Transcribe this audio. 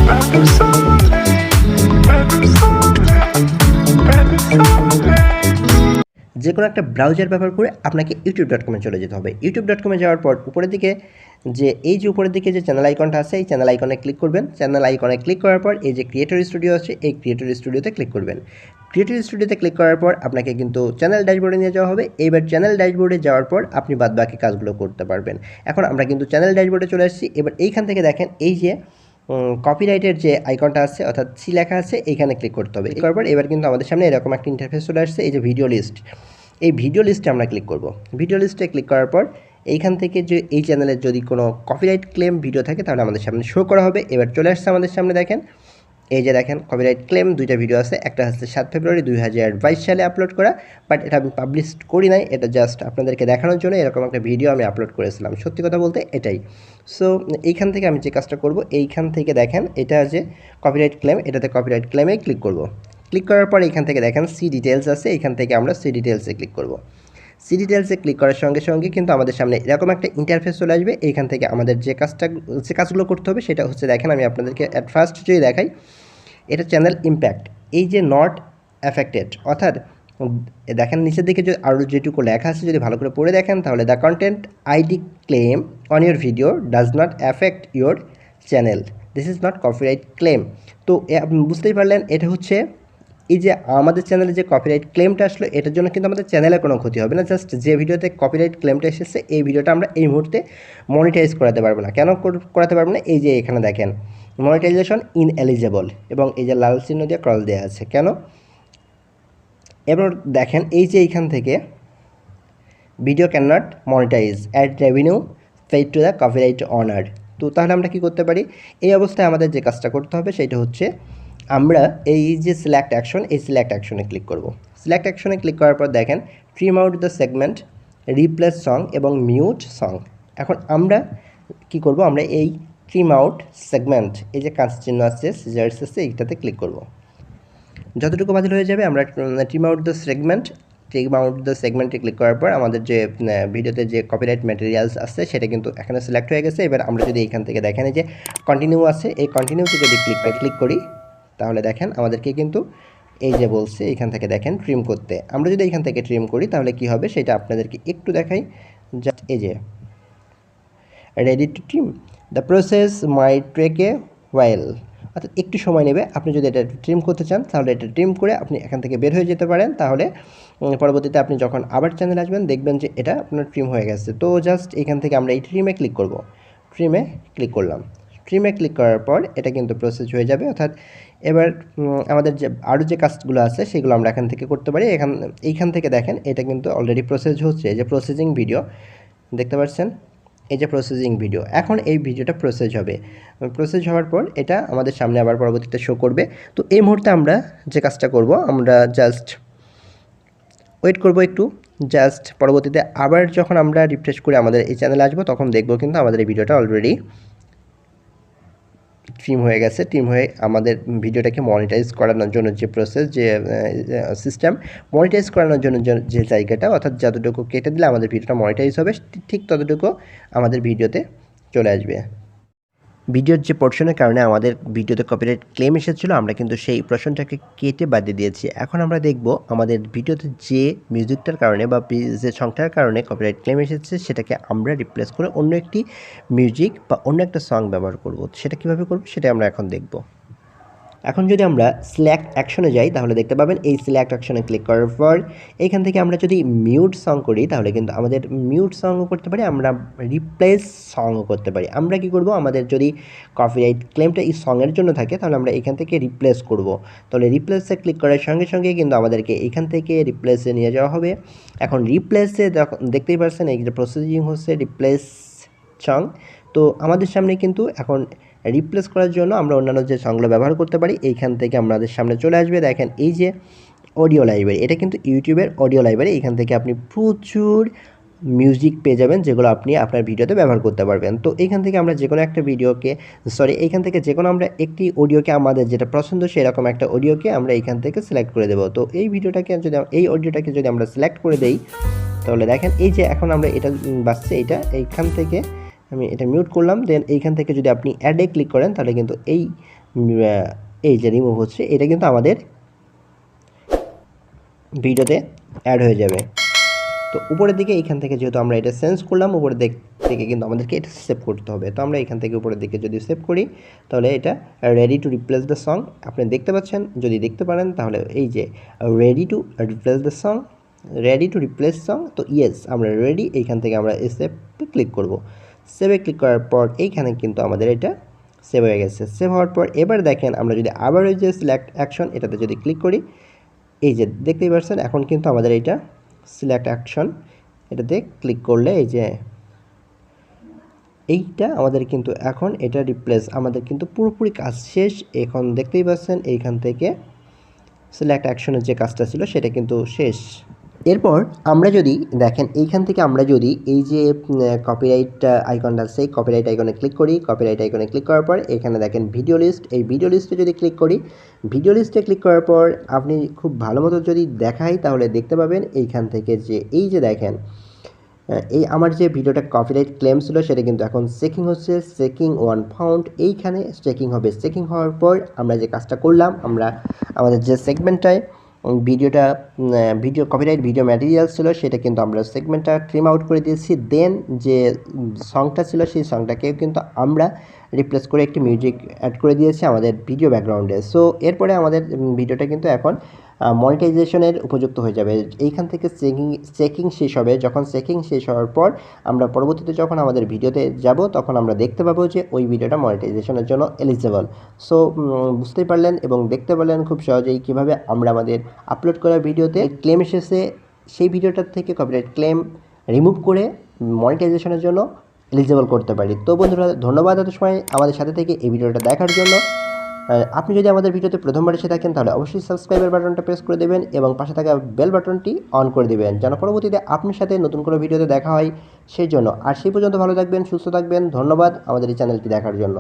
যে কোনো একটা ব্রাউজার ব্যবহার করে আপনাকে youtube.com চলে যেতে হবে। youtube.com যাওয়ার পর উপরের দিকে যে উপরের দিকে যে চ্যানেল আইকনটা আছে এই চ্যানেল আইকনে ক্লিক করবেন। চ্যানেল আইকনে ক্লিক করার পর এই যে ক্রিয়েটর স্টুডিও আছে এই ক্রিয়েটর স্টুডিওতে ক্লিক করবেন। ক্রিয়েটর স্টুডিওতে ক্লিক করার পর আপনাকে কিন্তু চ্যানেল ড্যাশবোর্ডে নিয়ে যাওয়া হবে। এইবার চ্যানেল ড্যাশবোর্ডে যাওয়ার পর আপনি বাদবাকি কাজগুলো করতে পারবেন। এখন আমরা কিন্তু চ্যানেল ড্যাশবোর্ডে চলে এসেছি। এবার এইখান থেকে দেখেন এই যে কপিরাইটের যে আইকনটা আছে অর্থাৎ সি লেখা আছে এইখানে ক্লিক করতে হবে। করার পর এবার কিন্তু আমাদের সামনে এরকম একটা ইন্টারফেস চলে আসছে। এই যে ভিডিও লিস্ট, এই ভিডিও লিস্টে আমরা ক্লিক করব। ভিডিও লিস্টে ক্লিক করার পর এইখান থেকে যে এই চ্যানেলের যদি কোনো কপিরাইট ক্লেম ভিডিও থাকে তাহলে আমাদের সামনে শো করা হবে। এবার চলে আসছে আমাদের সামনে, দেখেন এই যে দেখেন কপিরাইট ক্লেম দুইটা ভিডিও আছে। একটা হচ্ছে 7 ফেব্রুয়ারি 2022 সালে আপলোড করা, বাট এটা আমি পাবলিশ করি নাই, এটা জাস্ট আপনাদেরকে দেখানোর জন্য এরকম একটা ভিডিও আমি আপলোড করেছিলাম। সত্যি কথা বলতে এটাই। সো এইখান থেকে আমি যে কাজটা করব, এইখান থেকে দেখেন এটা যে কপিরাইট ক্লেম, এটাতে কপিরাইট ক্লেমে ক্লিক করব। ক্লিক করার পর এইখান থেকে দেখেন সি ডিটেলস আছে, এইখান থেকে আমরা সি ডিটেলসে ক্লিক করব। সি ডিটেলসে ক্লিক করার সঙ্গে সঙ্গে কিন্তু আমাদের সামনে এরকম একটা ইন্টারফেস চলে আসবে। এইখান থেকে আমাদের যে কাজগুলো করতে হবে সেটা হচ্ছে, দেখেন আমি আপনাদেরকে অ্যাট ফার্স্ট যদি দেখাই, এটা চ্যানেল ইম্প্যাক্ট, এই যে নট অ্যাফেক্টেড, অর্থাৎ দেখেন নিচের দিকে যদি আরও যেটুকু লেখা আছে যদি ভালো করে পড়ে দেখেন তাহলে the content ID claim on your video does not affect your channel, this is not copyright claim. তো আপনি বুঝতেই পারলেন এটা হচ্ছে এই যে আমাদের চ্যানেলে যে কপিরাইট ক্লেমটা আসলো এটার জন্য কিন্তু আমাদের চ্যানেলে কোনো ক্ষতি হবে না। জাস্ট যে ভিডিওতে কপিরাইট ক্লেমটা এসেছে এই ভিডিওটা আমরা এই মুহূর্তে মনিটাইজ করাতে পারবো না। কেন করাতে পারবো না? এই যে এখানে দেখেন মনিটাইজেশন ইনএলিজেবল এবং এই যে লাল চিহ্ন দিয়ে ক্রস দেওয়া আছে। কেন? এবার দেখেন এই যে এইখান থেকে video can not monetise ad revenue paid to the copyright owner. তো তাহলে আমরা কি করতে পারি? এই অবস্থায় আমাদের যে কাজটা করতে হবে সেটা হচ্ছে আমরা এই যে সিলেক্ট অ্যাকশন, এই সিলেক্ট অ্যাকশনে ক্লিক করব। সিলেক্ট অ্যাকশনে ক্লিক করার পর দেখেন trim out the segment, replace song এবং মিউট সং। এখন আমরা কি করব? আমরা এই ট্রিম আউট সেগমেন্ট, এই যে কাজ চিহ্ন আছে সিজার্স আছে এইটাতে ক্লিক করব। যতটুকু বাতিল হয়ে যাবে আমরা ট্রিম আউট দ্য সেগমেন্টে ক্লিক করার পর আমাদের যে ভিডিওতে যে কপিরাইট ম্যাটেরিয়ালস আছে সেটা কিন্তু এখানে সিলেক্ট হয়ে গেছে। এবার আমরা যদি এইখান থেকে দেখেন এই যে কন্টিনিউ আছে, এই কন্টিনিউতে যদি ক্লিক করি তাহলে দেখেন আমাদেরকে কিন্তু এই যে বলছে এখান থেকে দেখেন ট্রিম করতে। আমরা যদি এখান থেকে ট্রিম করি তাহলে কি হবে সেটা আপনাদেরকে একটু দেখাই। জাস্ট এই যে ready to trim, the process might take a while, অর্থাৎ একটু সময় নেবে। আপনি যদি এটা ট্রিম করতে চান তাহলে এটা ট্রিম করে আপনি এখান থেকে বের হয়ে যেতে পারেন। তাহলে পরবর্তীতে আপনি যখন আবার চ্যানেলে আসবেন দেখবেন যে এটা আপনার ট্রিম হয়ে গেছে। তো জাস্ট এখান থেকে আমরা এই ট্রিমে ক্লিক করব। ট্রিমে ক্লিক করলাম। ট্রিমে ক্লিক করার পর এটা কিন্তু প্রসেস হয়ে যাবে। অর্থাৎ এবার আমাদের যে আরও যে কাজগুলো আছে সেগুলো আমরা এখান থেকে করতে পারি। এইখান থেকে দেখেন এটা কিন্তু অলরেডি প্রসেস হচ্ছে। এই যে প্রসেসিং ভিডিও দেখতে পাচ্ছেন, এই যে প্রসেসিং ভিডিও, এখন এই ভিডিওটা প্রসেস হবে। প্রসেস হওয়ার পর এটা আমাদের সামনে আবার পরবর্তীতে শো করবে। তো এই মুহূর্তে আমরা যে কাজটা করব, আমরা জাস্ট ওয়েট করব একটু। জাস্ট পরবর্তীতে আবার যখন আমরা রিফ্রেশ করে আমাদের এই চ্যানেলে আসবো তখন দেখবো কিন্তু আমাদের এই ভিডিওটা অলরেডি ট্রিম হয়ে গেছে। ট্রিম হয়ে আমাদের ভিডিওটাকে মনিটাইজ করানোর জন্য যে প্রসেস, যে সিস্টেম মনিটাইজ করানোর জন্য যে জায়গাটা, অর্থাৎ যতটুকু কেটে দিলে আমাদের ভিডিওটা মনিটাইজ হবে ঠিক ততটুকু আমাদের ভিডিওতে চলে আসবে। ভিডিওর যে পোর্শনের কারণে আমাদের ভিডিওতে কপিরাইট ক্লেম এসেছিলো আমরা কিন্তু সেই পোর্শনটাকে কেটে বাদ দিয়ে দিয়েছি। এখন আমরা দেখব আমাদের ভিডিওতে যে মিউজিকটার কারণে বা যে সংটার কারণে কপিরাইট ক্লেম এসেছে সেটাকে আমরা রিপ্লেস করে অন্য একটি মিউজিক বা অন্য একটা সং ব্যবহার করব। সেটা কীভাবে করব সেটা আমরা এখন দেখব। এখন যদি আমরা সিলেক্ট অ্যাকশনে যাই তাহলে দেখতে পাবেন এই সিলেক্ট অ্যাকশনে ক্লিক করার পর এইখান থেকে আমরা যদি মিউট সং করি তাহলে কিন্তু আমাদের মিউট সংও করতে পারি, আমরা রিপ্লেস সংও করতে পারি। আমরা কি করব? আমাদের যদি কপিরাইট ক্লেমটা এই সঙের জন্য থাকে তাহলে আমরা এখান থেকে রিপ্লেস করব। তাহলে রিপ্লেসে ক্লিক করার সঙ্গে সঙ্গে কিন্তু আমাদেরকে এখান থেকে রিপ্লেসে নিয়ে যাওয়া হবে। এখন রিপ্লেসে দেখতেই পাচ্ছেন এই যে প্রসেসিং হচ্ছে রিপ্লেস সং। তো আমাদের সামনে কিন্তু এখন রিপ্লেস করার জন্য আমরা অন্যান্য যে সংগুলো ব্যবহার করতে পারি এইখান থেকে আমাদের সামনে চলে আসবে। দেখেন এই যে অডিও লাইব্রেরি, এটা কিন্তু ইউটিউবের অডিও লাইব্রেরি। এখান থেকে আপনি প্রচুর মিউজিক পেয়ে যাবেন যেগুলো আপনি আপনার ভিডিওতে ব্যবহার করতে পারবেন। তো এইখান থেকে আমরা যে কোনো একটা এইখান থেকে যে কোনো আমরা একটি অডিওকে আমাদের যেটা পছন্দ সেরকম একটা অডিওকে আমরা এইখান থেকে সিলেক্ট করে দেবো। তো এই অডিওটাকে যদি আমরা সিলেক্ট করে দেই তাহলে দেখেন এই যে এখন আমরা এটা বাজছে, এইখান থেকে আমি এটা মিউট করলাম। দেন এইখান থেকে যদি আপনি অ্যাডে ক্লিক করেন তাহলে কিন্তু এই এই যে রিমুভ হচ্ছে, এটা কিন্তু আমাদের ভিডিওতে অ্যাড হয়ে যাবে। তো উপরের দিকে এইখান থেকে যেহেতু আমরা এটা চেঞ্জ করলাম, উপরের দিক থেকে কিন্তু আমাদেরকে এটা সেভ করতে হবে। তো আমরা এখান থেকে উপরের দিকে যদি সেভ করি তাহলে এটা ready to replace the song, আপনি দেখতে পাচ্ছেন, যদি দেখতে পারেন তাহলে এই যে ready to replace the song, ready to replace song. তো ইয়েস, আমরা রেডি, এইখান থেকে আমরা সেভে ক্লিক করব। সেভে ক্লিক করার পর এইখানে কিন্তু আমাদের এটা সেভ হয়ে গেছে। সেভ হওয়ার পর এবার দেখেন আমরা যদি আবার ওই যে সিলেক্ট অ্যাকশন এটাতে যদি ক্লিক করি, এই যে দেখতেই পাচ্ছেন এখন কিন্তু আমাদের এইটা সিলেক্ট অ্যাকশন এটাতে ক্লিক করলে এই যে এইটা আমাদের কিন্তু এখন এটা রিপ্লেস, আমাদের কিন্তু পুরোপুরি কাজ শেষ। এখন দেখতেই পাচ্ছেন এইখান থেকে সিলেক্ট অ্যাকশনের যে কাজটা ছিল সেটা কিন্তু শেষ। এরপর আমরা যদি দেখেন এইখান থেকে আমরা যদি এই যে কপিরাইট আইকনটা আছে, সেই কপিরাইট আইকনে ক্লিক করি। কপিরাইট আইকনে ক্লিক করার পর এখানে দেখেন ভিডিও লিস্ট, এই ভিডিও লিস্টে যদি ক্লিক করি, ভিডিও লিস্টে ক্লিক করার পর আপনি খুব ভালো মতো যদি দেখাই তাহলে দেখতে পাবেন এইখান থেকে যে এই যে দেখেন এই আমার যে ভিডিওটা কপিরাইট ক্লেম ছিল সেটা কিন্তু এখন চেকিং হচ্ছে, চেকিং 1 পাউন্ড এইখানে চেকিং হবে। চেকিং হওয়ার পর আমরা যে কাজটা করলাম, আমরা আমাদের যে সেগমেন্টটায় ভিডিওটা ভিডিও কপিরাইট ভিডিও ম্যাটেরিয়াল ছিল সেটা কিন্তু আমরা সেগমেন্টটা ট্রিম আউট করে দিয়েছি। দেন যে সংটা ছিল সেই সংটাকেও কিন্তু আমরা রিপ্লেস করে একটি মিউজিক অ্যাড করে দিয়েছি আমাদের ভিডিও ব্যাকগ্রাউন্ডে। সো এরপরে আমাদের ভিডিওটা কিন্তু এখন মনিটাইজেশনের উপযুক্ত হয়ে যাবে। এইখান থেকে চেকিং শেষ হবে। যখন চেকিং শেষ হওয়ার পর আমরা পরবর্তীতে যখন আমাদের ভিডিওতে যাব তখন আমরা দেখতে পাবো যে ওই ভিডিওটা মনিটাইজেশনের জন্য এলিজিবল। সো বুঝতেই পারলেন এবং দেখতে পারলেন খুব সহজেই কীভাবে আমরা আমাদের আপলোড করা ভিডিওতে ক্লেম এসেছে সেই ভিডিওটার থেকে কপিরাইট ক্লেম রিমুভ করে মনিটাইজেশনের জন্য এলিজিবল করতে পারি। তো বন্ধুরা, ধন্যবাদ এত সময় আমাদের সাথে থেকে এই ভিডিওটা দেখার জন্য। আপনি যদি আমাদের ভিডিওতে প্রথমবার এসে থাকেন তাহলে অবশ্যই সাবস্ক্রাইবের বাটনটা প্রেস করে দেবেন এবং পাশে থাকা বেল বাটনটি অন করে দেবেন যেন পরবর্তীতে আপনার সাথে নতুন কোনো ভিডিওতে দেখা হয় সেই জন্য। আর সেই পর্যন্ত ভালো থাকবেন, সুস্থ থাকবেন। ধন্যবাদ আমাদের এই চ্যানেলটি দেখার জন্য।